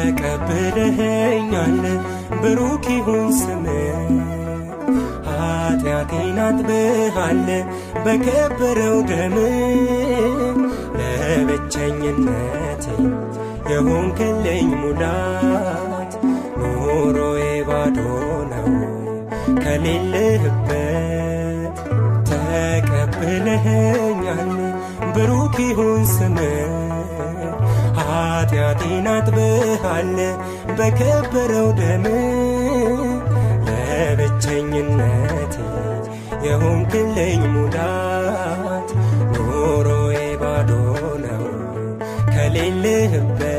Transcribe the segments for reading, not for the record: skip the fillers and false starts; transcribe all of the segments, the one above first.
ተቀብለኸኛል ብሩክ ይሁን ስምህ ኃጢአቴን አጥበሃል በከበረው ደምህ ለብቸኝነቴ የሆንክልኝ ሙላት ኑሮዬ ባዶ ነው ከሌለህበት ተቀብለኸኛል ብሩክ ይሁን ስምህ ኃጢአቴን አጥበሃል በከበረው ደምህ ለብቸኝነቴ የሆንክልኝ ሙላት ኑሮዬ ባዶ ነው ከሌለህበት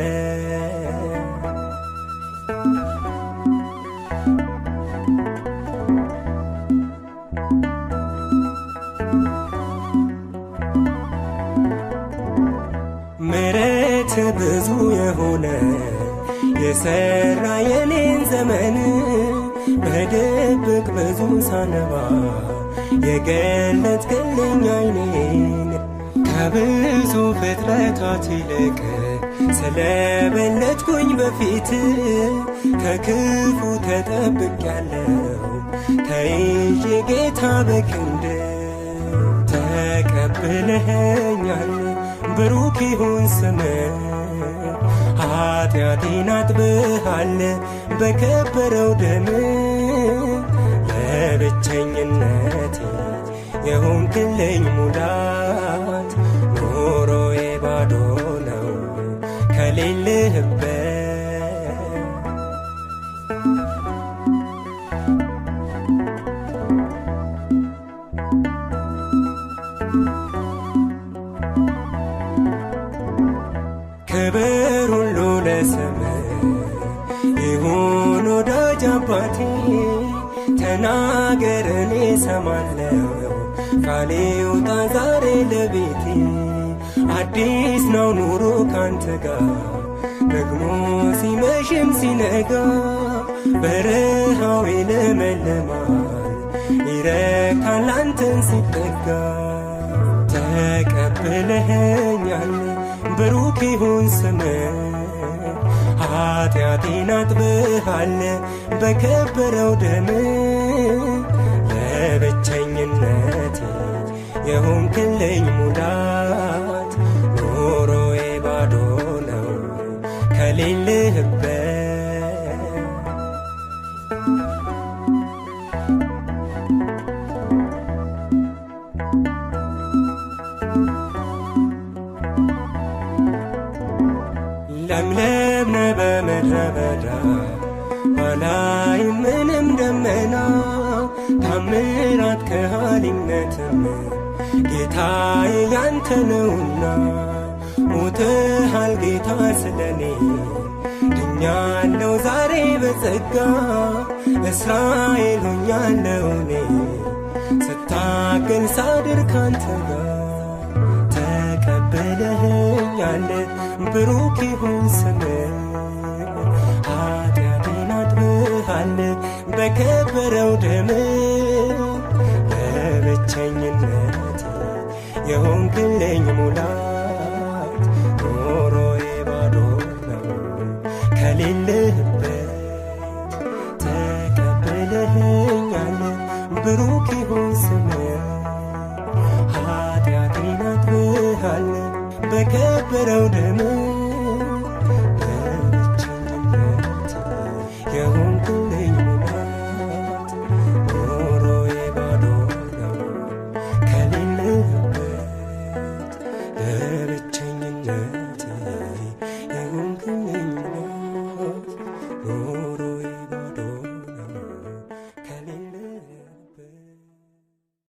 ምሕረት ብዙ የሆነ የሰራ የኔን ዘመን በድብቅ ብዙ ሳነባ የገለጥክልኝ ዓይኔን ከብዙ ፍጥረታት ይልቅ ስለበለጥኩኝ በፊት ከክፉ ተጠብቄያለሁ ተይዤ ጌታ በክንድ ተቀብለኸኛል ብሩክ ይሁን ስምህ ኃጢአቴን አጥበሃል በከበረው ደምህ ለብቸኝነቴ የሆንክልኝ ሙላት ኑሮዬ ባዶ ነው ከሌለህበት ክብር ሁሉ ለስምህ ይሁን ወዳጅ አባቴ ተናገር እኔ እሰማለሁ ቃሌ ይውጣ ዛሬ ለቤቴ አዲስ ነው ኑሮ ካንተ ጋር ደግሞ ሲመሽም ሲነጋ በረሃው ይለመልማል ይረካል አንተን ሲጠጋ ተቀብለኸኛል ብሩክ ይሁን ስምህ ኃጢአቴን አጥበሃል በከበረው ደምህ ለብቸኝነቴ የሆንክልኝ ሙላት ኑሮዬ ባዶ ነው ከሌለህበት ለምለም ነህ በምድረ በዳ ባላይም ምንም ደመና ታምራት ከሃሊነትም ጌታዬ ያንተ ነውና ሞተሃል ጌታ ስለኔ ድኛለሁ ዛሬ በጸጋ እስራኤል ሆኛለሁ እኔ ስታገል ሳድር ካንተ ጋር ተቀብለኸኛል ብሩክ ይሁን ስምህ ኃጢአቴን አጥበሃል በከበረው ደምህ ለብቸኝነቴ የሆንክልኝ ሙላት ኑሮዬ ባዶ ነው ከሌለህበት ተቀብለኸኛል ብሩክ ይሁን ስምህ ኃጢአቴን አጥበሃል በከበረው ደምህ ለብቸኝነቴ የሆንክልኝ ሙላት ኑሮዬ ባዶ ነው ከሌለህበት ለብቸኝነቴ የሆንክልኝ ሙላት